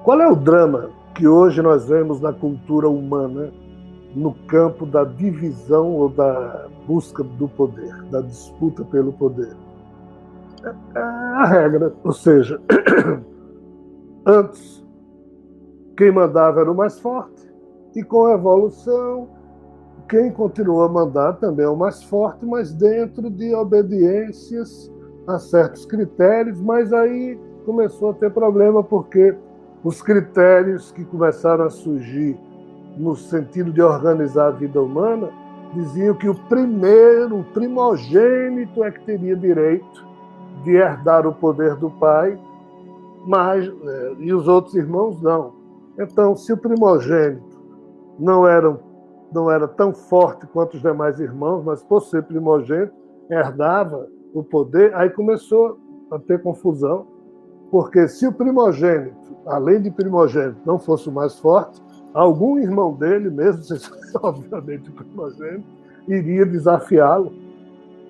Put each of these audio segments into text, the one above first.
Qual é o drama que hoje nós vemos na cultura humana no campo da divisão ou da busca do poder, da disputa pelo poder? É a regra, ou seja, antes quem mandava era o mais forte e com a evolução quem continuou a mandar também é o mais forte, mas dentro de obediências a certos critérios, mas aí começou a ter problema porque os critérios que começaram a surgir no sentido de organizar a vida humana diziam que o primogênito é que teria direito de herdar o poder do pai, e os outros irmãos não. Então, se o primogênito não era tão forte quanto os demais irmãos, mas por ser primogênito, herdava o poder, aí começou a ter confusão, porque se o primogênito, além de primogênito, não fosse o mais forte, algum irmão dele, mesmo sem ser obviamente o primogênito, iria desafiá-lo.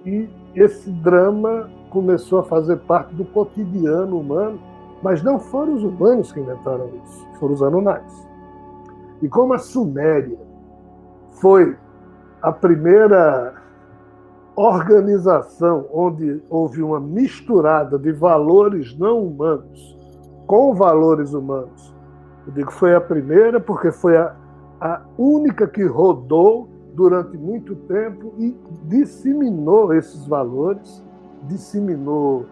E esse drama começou a fazer parte do cotidiano humano, mas não foram os humanos que inventaram isso, foram os Anunnakis. E como a Suméria foi a primeira organização onde houve uma misturada de valores não humanos com valores humanos, eu digo que foi a primeira porque foi a única que rodou durante muito tempo e disseminou esses valores, disseminou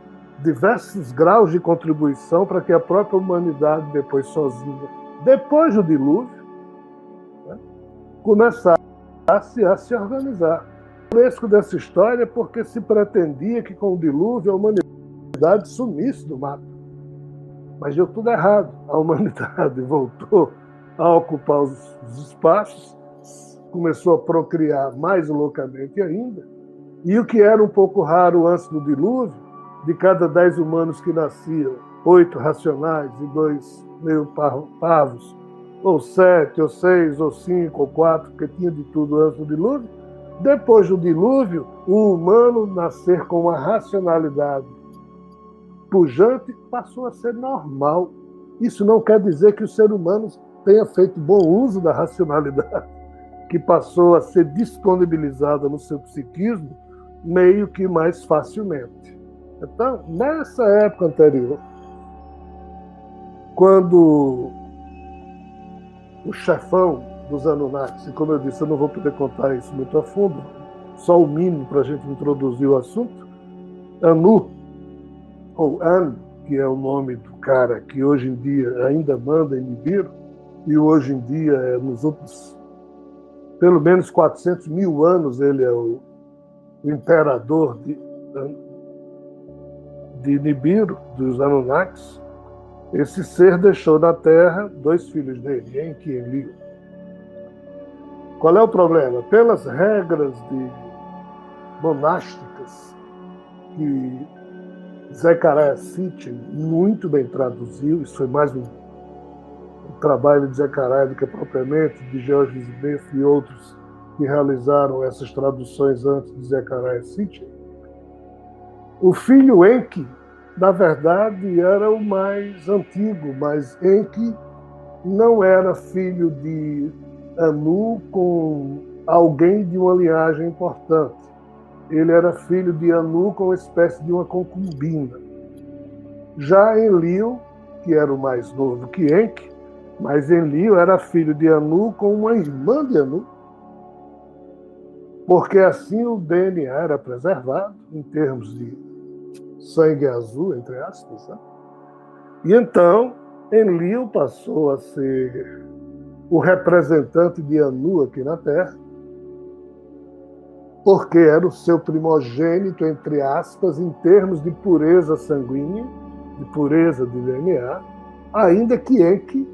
diversos graus de contribuição para que a própria humanidade, depois sozinha, depois do dilúvio, começasse a se organizar. O fresco dessa história é porque se pretendia que com o dilúvio a humanidade sumisse do mapa. Mas deu tudo errado. A humanidade voltou a ocupar os espaços, começou a procriar mais loucamente ainda, e o que era um pouco raro antes do dilúvio, de cada 10 humanos que nasciam, 8 racionais e 2 meio parvos, ou 7, ou 6, ou 5, ou 4, porque tinha de tudo antes do dilúvio. Depois do dilúvio, o humano nascer com uma racionalidade pujante passou a ser normal. Isso não quer dizer que o ser humano tenha feito bom uso da racionalidade, que passou a ser disponibilizada no seu psiquismo meio que mais facilmente. Então, nessa época anterior, quando o chefão dos Anunnakis, e como eu disse, eu não vou poder contar isso muito a fundo, só o mínimo para a gente introduzir o assunto, Anu, ou An, que é o nome do cara que hoje em dia ainda manda em Nibiru, e hoje em dia, nos últimos pelo menos 400 mil anos, ele é o imperador de Nibiru, dos Anunnakis. Esse ser deixou na Terra 2 filhos dele, Enki e Enlil. Qual é o problema? Pelas regras monásticas que Zecharia Sitchin muito bem traduziu, isso foi mais um trabalho de Zecharia do que propriamente de George Smith e outros que realizaram essas traduções antes de Zecharia Sitchin. O filho Enki, na verdade, era o mais antigo, mas Enki não era filho de Anu com alguém de uma linhagem importante. Ele era filho de Anu com uma espécie de uma concubina. Já Enlil, que era o mais novo que Enki, mas Enlil era filho de Anu com uma irmã de Anu, porque assim o DNA era preservado, em termos de sangue azul, entre aspas. Né? E então, Enlil passou a ser o representante de Anu aqui na Terra, porque era o seu primogênito, entre aspas, em termos de pureza sanguínea, de pureza de DNA, ainda que Enki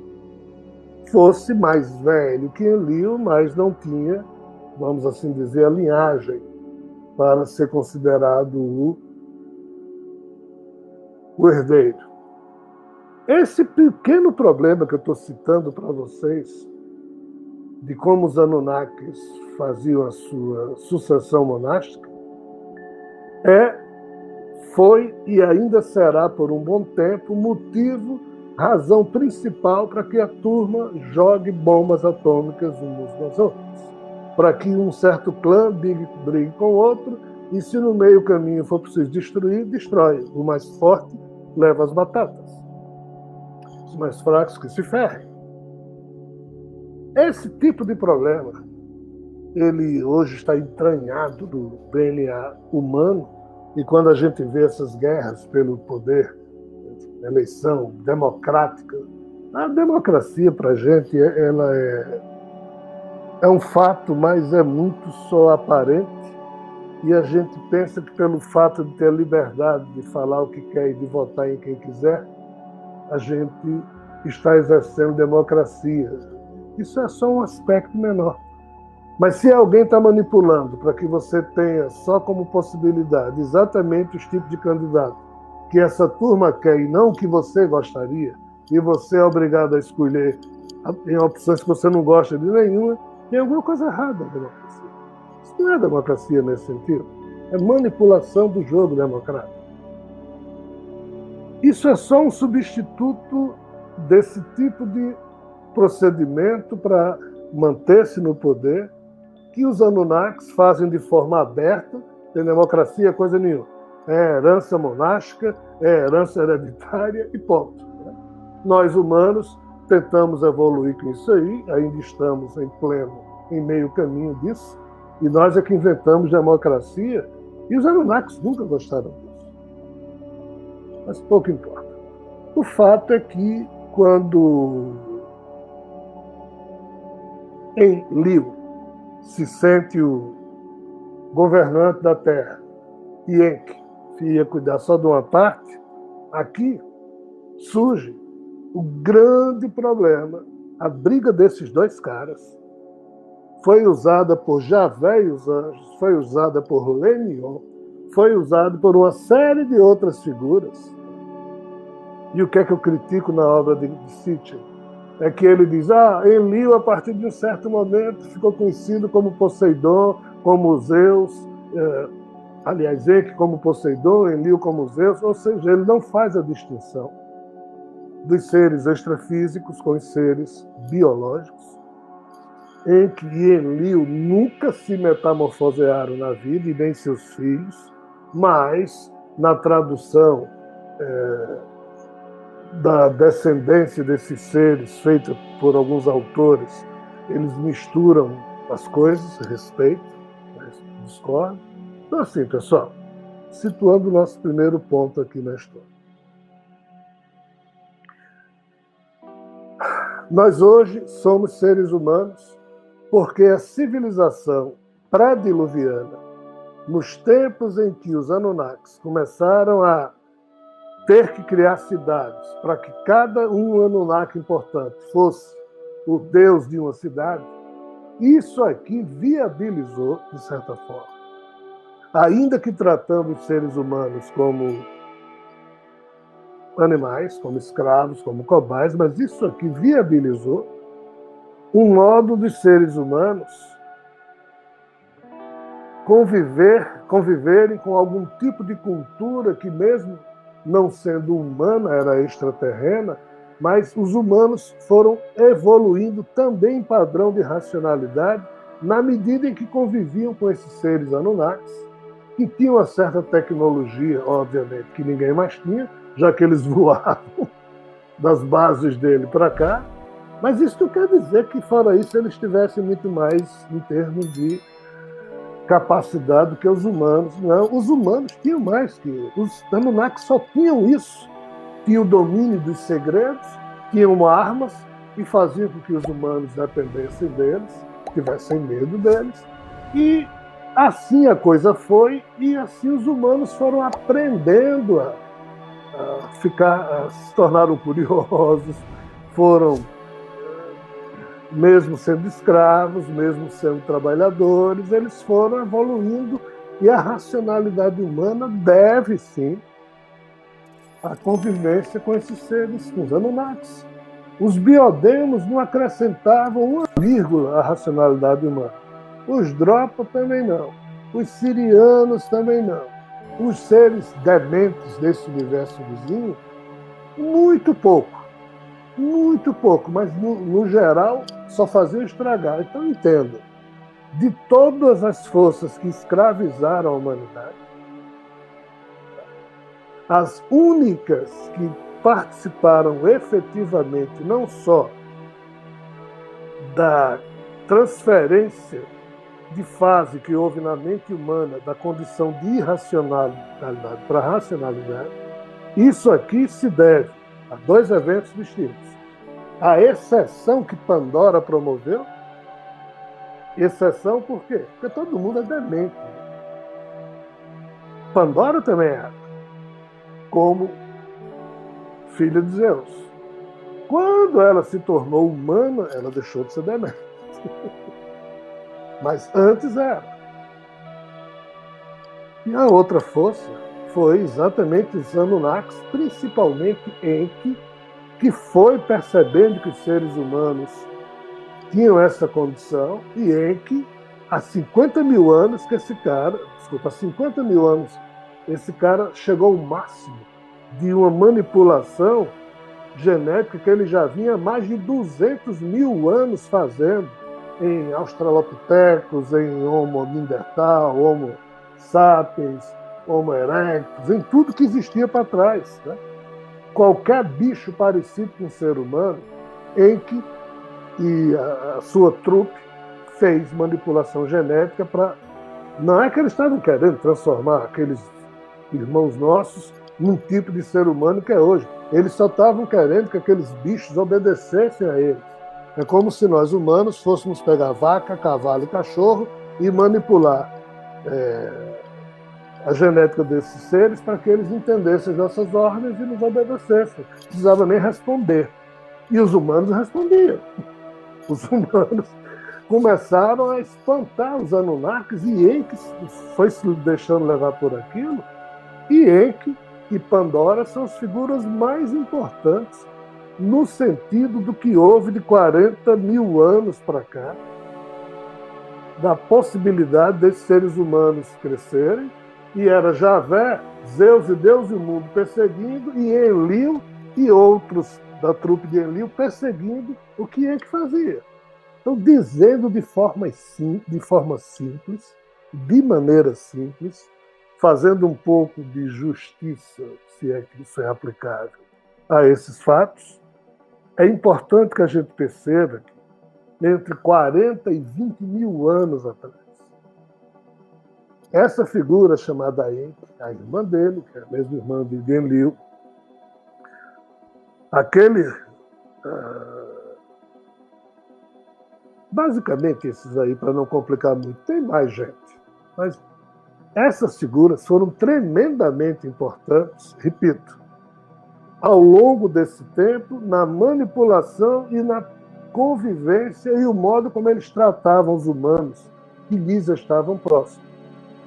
fosse mais velho que Enlil, mas não tinha, vamos assim dizer, a linhagem para ser considerado o herdeiro. Esse pequeno problema que eu estou citando para vocês, de como os Anunnakis faziam a sua sucessão monástica, foi e ainda será por um bom tempo motivo razão principal para que a turma jogue bombas atômicas uns nos outros, para que um certo clã brigue com o outro, e se no meio caminho for preciso destruir, destrói. O mais forte leva as batatas. Os mais fracos que se ferrem. Esse tipo de problema, ele hoje está entranhado no DNA humano, e quando a gente vê essas guerras pelo poder, eleição democrática, a democracia para a gente ela é um fato, mas é muito só aparente, e a gente pensa que pelo fato de ter a liberdade de falar o que quer e de votar em quem quiser, a gente está exercendo democracia. Isso é só um aspecto menor. Mas se alguém está manipulando para que você tenha só como possibilidade exatamente os tipos de candidato que essa turma quer e não o que você gostaria, e você é obrigado a escolher em opções que você não gosta de nenhuma, tem alguma coisa errada na democracia. Isso não é democracia nesse sentido. É manipulação do jogo democrático. Isso é só um substituto desse tipo de procedimento para manter-se no poder, que os Anunnakis fazem de forma aberta. Tem democracia, coisa nenhuma. É herança monástica, é herança hereditária e ponto. Nós, humanos, tentamos evoluir com isso aí, ainda estamos em meio caminho disso, e nós é que inventamos democracia, e os Anunnakis nunca gostaram disso. Mas pouco importa. O fato é que, quando Enlil se sente o governante da Terra e Enki ia cuidar só de uma parte, aqui surge o grande problema. A briga desses dois caras foi usada por Javé e os anjos, foi usada por Lenion, foi usada por uma série de outras figuras. E o que é que eu critico na obra de Sitchin? É que ele diz, Enlil, a partir de um certo momento, ficou conhecido como Poseidon, como Zeus, aliás, Enki como Poseidon, Enlil como Zeus, ou seja, ele não faz a distinção dos seres extrafísicos com os seres biológicos. Enki e Enlil nunca se metamorfosearam na vida, e nem seus filhos, mas na tradução da descendência desses seres, feita por alguns autores, eles misturam as coisas, respeito, mas discordam. Então, assim, pessoal, situando o nosso primeiro ponto aqui na história. Nós hoje somos seres humanos porque a civilização pré-diluviana, nos tempos em que os Anunnakis começaram a ter que criar cidades para que cada um Anunnaki importante fosse o deus de uma cidade, isso aqui viabilizou, de certa forma. Ainda que tratando os seres humanos como animais, como escravos, como cobaias, mas isso aqui viabilizou um modo dos seres humanos conviverem com algum tipo de cultura que, mesmo não sendo humana, era extraterrena, mas os humanos foram evoluindo também em padrão de racionalidade na medida em que conviviam com esses seres Anunnakis, que tinham uma certa tecnologia, obviamente, que ninguém mais tinha, já que eles voavam das bases dele para cá. Mas isso não quer dizer que, fora isso, eles tivessem muito mais em termos de capacidade do que os humanos. Não, os humanos tinham mais que eles. Os Anunnakis só tinham isso. Tinham o domínio dos segredos, tinham armas e faziam com que os humanos dependessem deles, tivessem medo deles. E assim a coisa foi, e assim os humanos foram aprendendo a se tornaram curiosos, foram, mesmo sendo escravos, mesmo sendo trabalhadores, eles foram evoluindo, e a racionalidade humana deve, sim, à convivência com esses seres, com os Anunnakis. Os biodemos não acrescentavam uma vírgula à racionalidade humana. Os Dropa também não. Os Sirianos também não. Os seres dementes desse universo vizinho, muito pouco. muito pouco, mas no geral só faziam estragar. Então entenda, de todas as forças que escravizaram a humanidade, as únicas que participaram efetivamente não só da transferência de fase que houve na mente humana da condição de irracionalidade para a racionalidade, isso aqui se deve a dois eventos distintos. A exceção que Pandora promoveu, exceção por quê? Porque todo mundo é demente. Pandora também era, como filha de Zeus. Quando ela se tornou humana, ela deixou de ser demente. Mas antes era. E a outra força foi exatamente os Anunnakis, principalmente Enki, que foi percebendo que os seres humanos tinham essa condição, e Enki, há 50 mil anos que esse cara, desculpa, há 50 mil anos, esse cara chegou ao máximo de uma manipulação genética que ele já vinha há mais de 200 mil anos fazendo em Australopithecus, em Homo neanderthal, Homo sapiens, Homo erectus, em tudo que existia para trás. Né? Qualquer bicho parecido com um ser humano, Enki e a sua trupe fez manipulação genética para... Não é que eles estavam querendo transformar aqueles irmãos nossos num tipo de ser humano que é hoje. Eles só estavam querendo que aqueles bichos obedecessem a eles. É como se nós humanos fôssemos pegar vaca, cavalo e cachorro e manipular a genética desses seres para que eles entendessem as nossas ordens e nos obedecessem. Não precisava nem responder. E os humanos respondiam. Os humanos começaram a espantar os Anunnakis, e Enki foi se deixando levar por aquilo, e Enki e Pandora são as figuras mais importantes no sentido do que houve de 40 mil anos para cá, da possibilidade desses seres humanos crescerem, e era Javé, Zeus e Deus e o mundo perseguindo, e Enlil e outros da trupe de Enlil perseguindo o que Enki fazia. Então, dizendo de forma simples, de maneira simples, fazendo um pouco de justiça, se é que isso é aplicável, a esses fatos, é importante que a gente perceba que entre 40 e 20 mil anos atrás, essa figura chamada Enki, a irmã dele, que é a mesma irmã de Enlil, basicamente esses aí, para não complicar muito, tem mais gente, mas essas figuras foram tremendamente importantes, repito, ao longo desse tempo, na manipulação e na convivência e o modo como eles tratavam os humanos que lhes estavam próximos.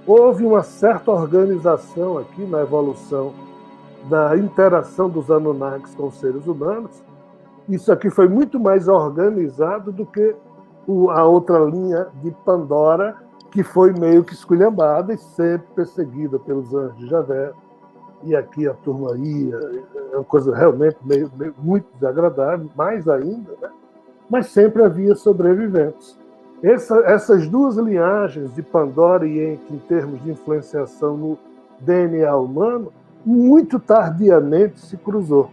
Houve uma certa organização aqui na evolução da interação dos Anunnakis com os seres humanos. Isso aqui foi muito mais organizado do que a outra linha de Pandora, que foi meio que esculhambada e sempre perseguida pelos anjos de Javé. E aqui a turma ia, é uma coisa realmente muito desagradável, mais ainda, né? Mas sempre havia sobreviventes. Essas duas linhagens de Pandora e Enki, em termos de influenciação no DNA humano, muito tardiamente se cruzou.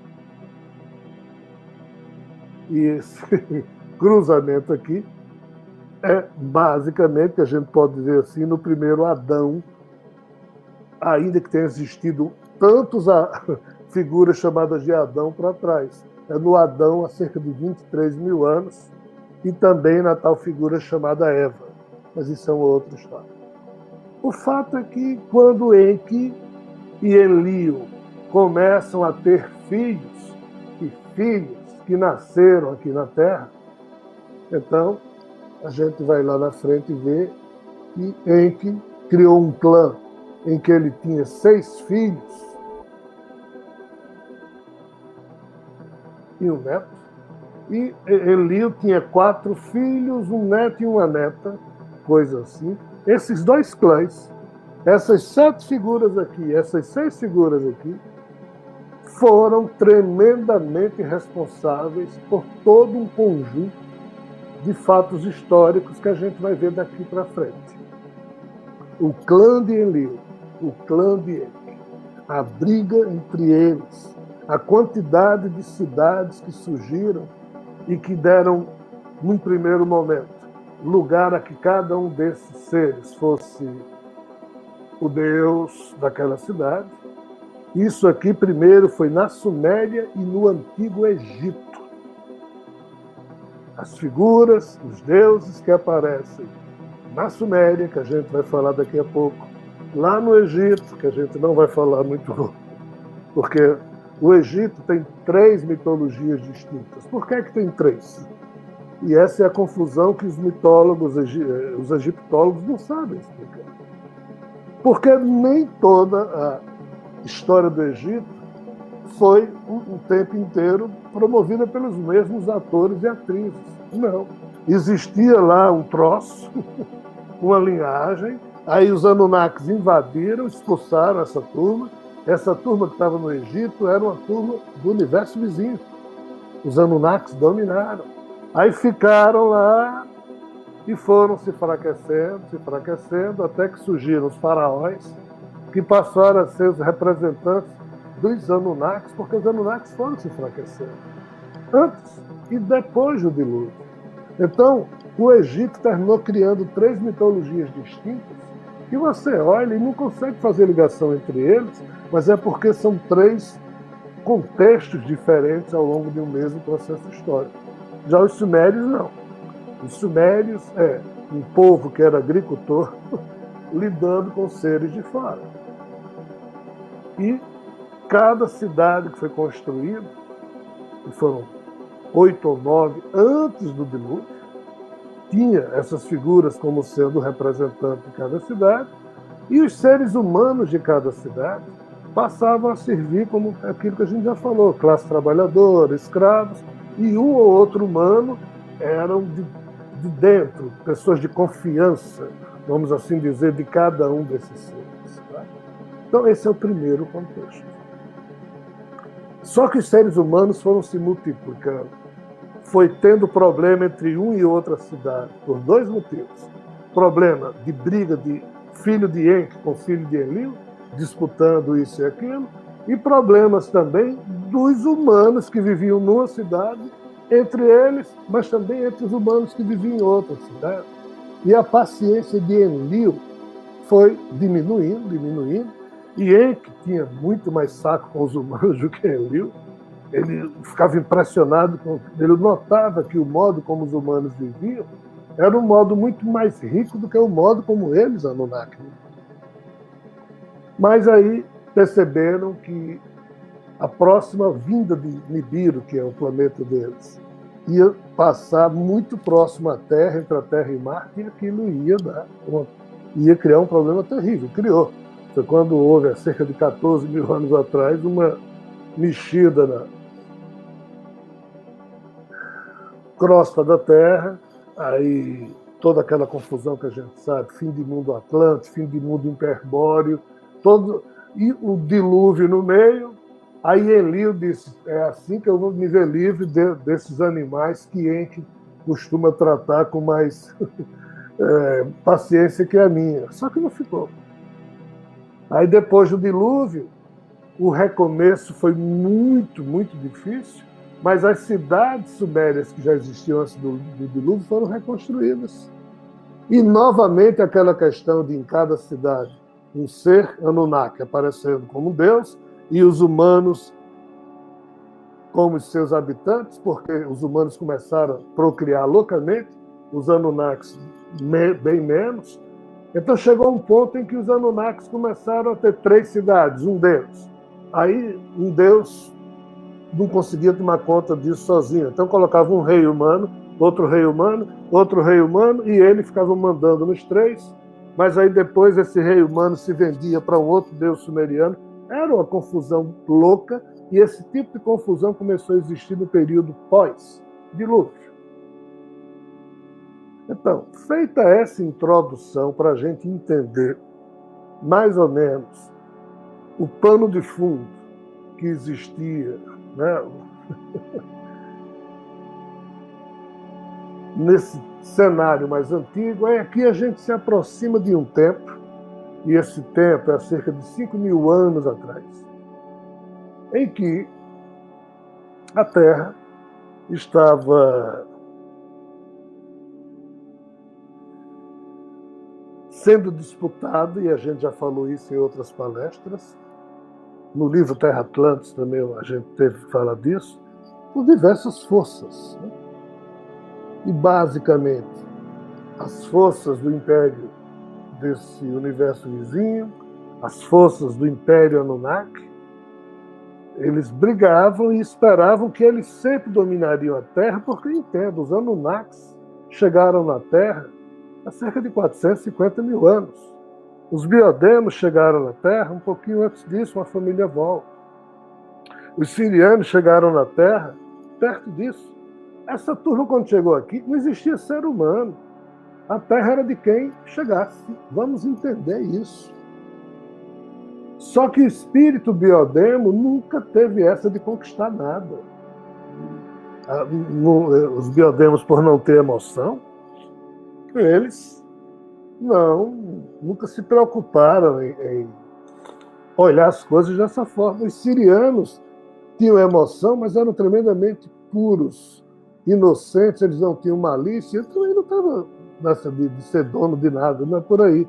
E esse cruzamento aqui é basicamente, a gente pode dizer assim, no primeiro Adão, ainda que tenha existido tantos figuras chamadas de Adão para trás. É no Adão há cerca de 23 mil anos, e também na tal figura chamada Eva. Mas isso é uma outra história. O fato é que quando Enki e Enlil começam a ter filhos, e filhos que nasceram aqui na Terra, então a gente vai lá na frente ver que Enki criou um clã em que ele tinha 6 filhos e um neto, e Enlil tinha 4 filhos, um neto e uma neta, coisa assim. Esses 2 clãs, essas 7 figuras aqui, essas 6 figuras aqui, foram tremendamente responsáveis por todo um conjunto de fatos históricos que a gente vai ver daqui para frente. O clã de Enlil, o clã de Enki, a briga entre eles, a quantidade de cidades que surgiram e que deram, num primeiro momento, lugar a que cada um desses seres fosse o deus daquela cidade. Isso aqui primeiro foi na Suméria e no Antigo Egito. As figuras, os deuses que aparecem na Suméria, que a gente vai falar daqui a pouco, lá no Egito, que a gente não vai falar muito, porque o Egito tem 3 mitologias distintas. Por que tem 3? E essa é a confusão que os mitólogos, os egiptólogos não sabem explicar. Porque nem toda a história do Egito foi um tempo inteiro promovida pelos mesmos atores e atrizes. Não. Existia lá um troço, uma linhagem, aí os Anunnakis invadiram, expulsaram essa turma. Essa turma que estava no Egito era uma turma do universo vizinho. Os Anunnakis dominaram. Aí ficaram lá e foram se enfraquecendo, até que surgiram os faraós, que passaram a ser os representantes dos Anunnakis, porque os Anunnakis foram se enfraquecendo antes e depois do dilúvio. Então, o Egito terminou criando 3 mitologias distintas que você olha e não consegue fazer ligação entre eles, mas é porque são 3 contextos diferentes ao longo de um mesmo processo histórico. Já os sumérios, não. Os sumérios é um povo que era agricultor lidando com seres de fora. E cada cidade que foi construída, que foram 8 ou 9 antes do dilúvio, tinha essas figuras como sendo representante de cada cidade, e os seres humanos de cada cidade passavam a servir como aquilo que a gente já falou, classe trabalhadora, escravos, e um ou outro humano eram de dentro, pessoas de confiança, vamos assim dizer, de cada um desses seres. Tá? Então, esse é o primeiro contexto. Só que os seres humanos foram se multiplicando. Foi tendo problema entre um e outra cidade, por 2 motivos. Problema de briga de filho de Enki com filho de Enlil, disputando isso e aquilo, e problemas também dos humanos que viviam numa cidade, entre eles, mas também entre os humanos que viviam em outra cidade. E a paciência de Enlil foi diminuindo, e Enki tinha muito mais saco com os humanos do que Enlil. Ele ficava impressionado, ele notava que o modo como os humanos viviam era um modo muito mais rico do que o modo como eles, Anunnaki. Mas aí perceberam que a próxima vinda de Nibiru, que é o planeta deles, ia passar muito próximo à Terra, entre a Terra e Marte, e aquilo ia criar um problema terrível. Criou. Foi quando houve, há cerca de 14 mil anos atrás, uma mexida na crosta da Terra, aí toda aquela confusão que a gente sabe, fim de mundo Atlântico, fim de mundo Hiperbóreo, e o dilúvio no meio. Aí Enlil disse, é assim que eu vou me ver livre desses animais que Enki costuma tratar com mais paciência que a minha. Só que não ficou. Aí depois do dilúvio, o recomeço foi muito, muito difícil, mas as cidades sumérias que já existiam antes do dilúvio foram reconstruídas. E novamente aquela questão de em cada cidade um ser Anunnaki aparecendo como Deus, e os humanos como seus habitantes, porque os humanos começaram a procriar loucamente, os Anunnakis bem menos. Então chegou um ponto em que os Anunnakis começaram a ter 3 cidades, um Deus. Aí um Deus não conseguia tomar conta disso sozinho. Então colocava um rei humano, outro rei humano, outro rei humano, e ele ficava mandando nos 3, mas aí depois esse rei humano se vendia para um outro deus sumeriano. Era uma confusão louca, e esse tipo de confusão começou a existir no período pós-dilúvio. Então, feita essa introdução para a gente entender mais ou menos o pano de fundo que existia, né? Nesse cenário mais antigo, é que a gente se aproxima de um tempo, e esse tempo é cerca de 5.000 anos atrás, em que a Terra estava sendo disputada, e a gente já falou isso em outras palestras, no livro Terra Atlantis também a gente teve que falar disso, por diversas forças, né? E basicamente as forças do império desse universo vizinho, as forças do Império Anunnaki, eles brigavam e esperavam que eles sempre dominariam a Terra, porque, entendo, os Anunnakis chegaram na Terra há cerca de 450.000 anos. Os biodemos chegaram na Terra um pouquinho antes disso, uma família Vol. Os sirianos chegaram na Terra perto disso. Essa turma, quando chegou aqui, não existia ser humano. A Terra era de quem chegasse. Vamos entender isso. Só que o espírito biodemo nunca teve essa de conquistar nada. Os biodemos, por não ter emoção, eles nunca se preocuparam em olhar as coisas dessa forma. Os sirianos tinham emoção, mas eram tremendamente puros, inocentes, eles não tinham malícia. Eu também não estava nessa de ser dono de nada, não é por aí.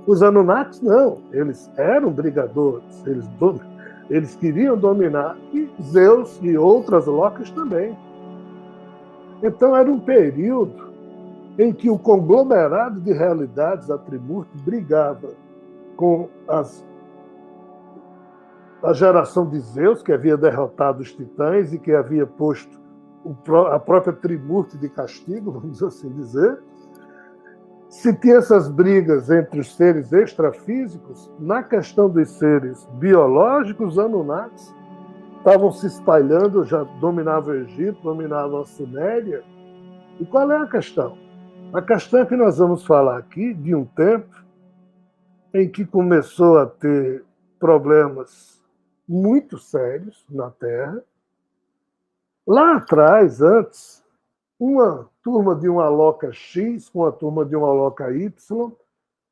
Os Anunnakis não, eles eram brigadores, eles queriam dominar, e Zeus e outras locas também. Então era um período em que o conglomerado de realidades Atrimurti brigava com a geração de Zeus, que havia derrotado os titãs e que havia posto a própria Trimurti de castigo, vamos assim dizer. Se tinha essas brigas entre os seres extrafísicos, na questão dos seres biológicos, os Anunnakis estavam se espalhando, já dominavam o Egito, dominavam a Suméria. E qual é a questão? A questão é que nós vamos falar aqui de um tempo em que começou a ter problemas muito sérios na Terra. Lá atrás, antes, uma turma de uma loca X com a turma de uma loca Y,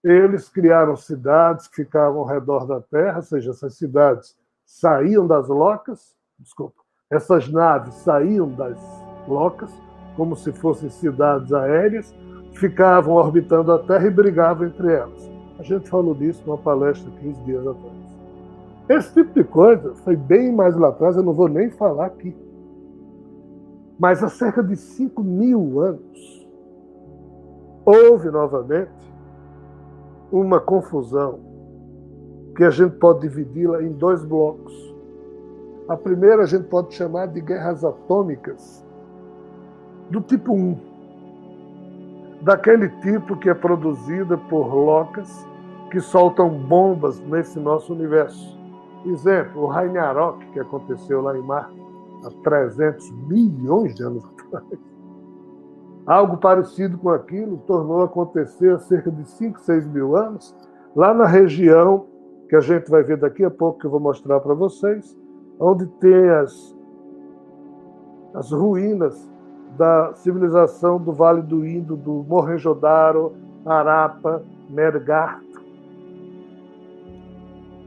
eles criaram cidades que ficavam ao redor da Terra, ou seja, essas cidades saíam das locas, essas naves saíam das locas, como se fossem cidades aéreas, ficavam orbitando a Terra e brigavam entre elas. A gente falou disso numa palestra 15 dias atrás. Esse tipo de coisa foi bem mais lá atrás, eu não vou nem falar aqui. Mas há cerca de 5.000 anos, houve novamente uma confusão que a gente pode dividi-la em dois blocos. A primeira a gente pode chamar de guerras atômicas do tipo 1, daquele tipo que é produzida por locas que soltam bombas nesse nosso universo. Exemplo, o Ragnarok, que aconteceu lá em Marte há 300 milhões de anos atrás. Algo parecido com aquilo tornou a acontecer há cerca de 5, 6 mil anos, lá na região que a gente vai ver daqui a pouco, que eu vou mostrar para vocês, onde tem as ruínas da civilização do Vale do Indo, do Mohenjo-Daro, Harappa, Meerkat.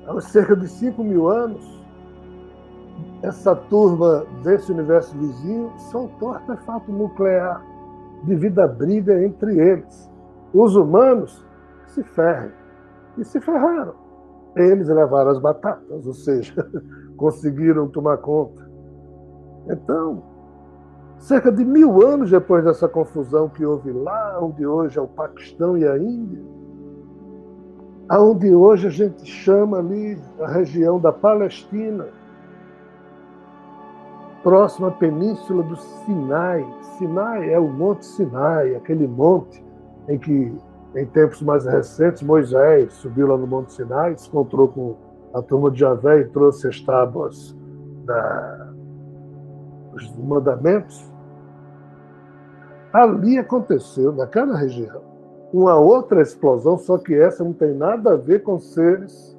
Há cerca de 5.000 anos, essa turma desse universo vizinho soltou artefato nuclear devido à briga entre eles. Os humanos se ferrem. E se ferraram. Eles levaram as batatas, ou seja, conseguiram tomar conta. Então, cerca de 1.000 anos depois dessa confusão que houve lá, onde hoje é o Paquistão e a Índia, aonde hoje a gente chama ali a região da Palestina, próxima à península do Sinai. Sinai é o Monte Sinai, aquele monte em que, em tempos mais recentes, Moisés subiu lá no Monte Sinai, se encontrou com a turma de Javé e trouxe as tábuas dos mandamentos. Ali aconteceu, naquela região, uma outra explosão, só que essa não tem nada a ver com seres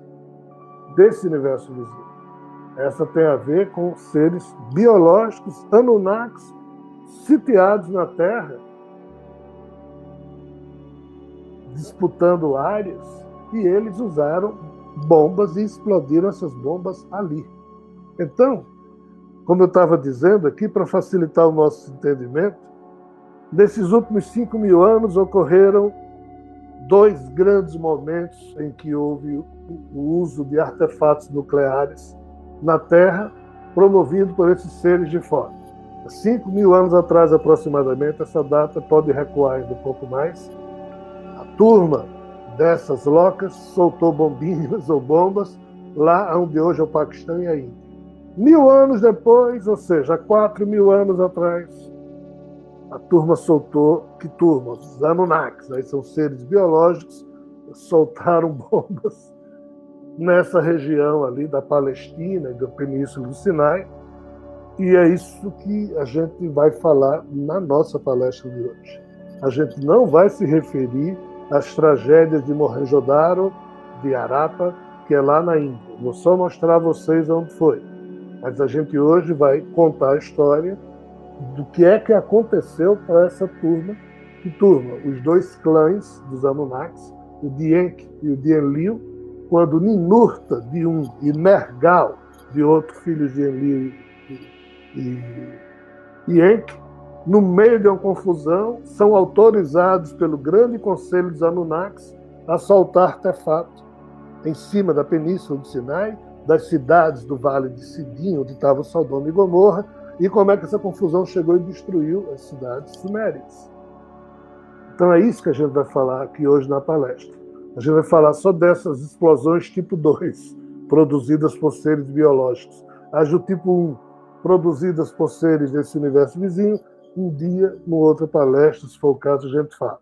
desse universo vizinho. Essa tem a ver com seres biológicos, Anunnakis, sitiados na Terra, disputando áreas, e eles usaram bombas e explodiram essas bombas ali. Então, como eu estava dizendo aqui, para facilitar o nosso entendimento, nesses últimos 5.000 anos ocorreram 2 grandes momentos em que houve o uso de artefatos nucleares na Terra, promovido por esses seres de fora. 5.000 anos atrás, aproximadamente, essa data pode recuar ainda um pouco mais. A turma dessas locas soltou bombinhas ou bombas lá onde hoje é o Paquistão e a Índia. 1.000 anos depois, ou seja, 4.000 anos atrás, a turma soltou, que turma? Os Anunnakis, aí são seres biológicos, soltaram bombas nessa região ali da Palestina e da Península do Sinai, e é isso que a gente vai falar na nossa palestra de hoje. A gente não vai se referir às tragédias de Mohenjo-Daro, de Harappa, que é lá na Índia. Vou só mostrar a vocês onde foi. Mas a gente hoje vai contar a história do que é que aconteceu para essa turma. Que turma? Os 2 clãs dos Anunnakis, o Dienk e o Dienliu, quando Ninurta de um e Nergal de outro, filhos de Enlil e Enki, no meio de uma confusão, são autorizados pelo grande conselho dos Anunnakis a soltar artefatos em cima da península do Sinai, das cidades do Vale de Sidim, onde estava Sodoma e Gomorra, e como é que essa confusão chegou e destruiu as cidades sumérias. Então é isso que a gente vai falar aqui hoje na palestra. A gente vai falar só dessas explosões tipo 2, produzidas por seres biológicos. As do tipo 1, produzidas por seres desse universo vizinho, um dia, numa outra palestra, se for o caso, a gente fala.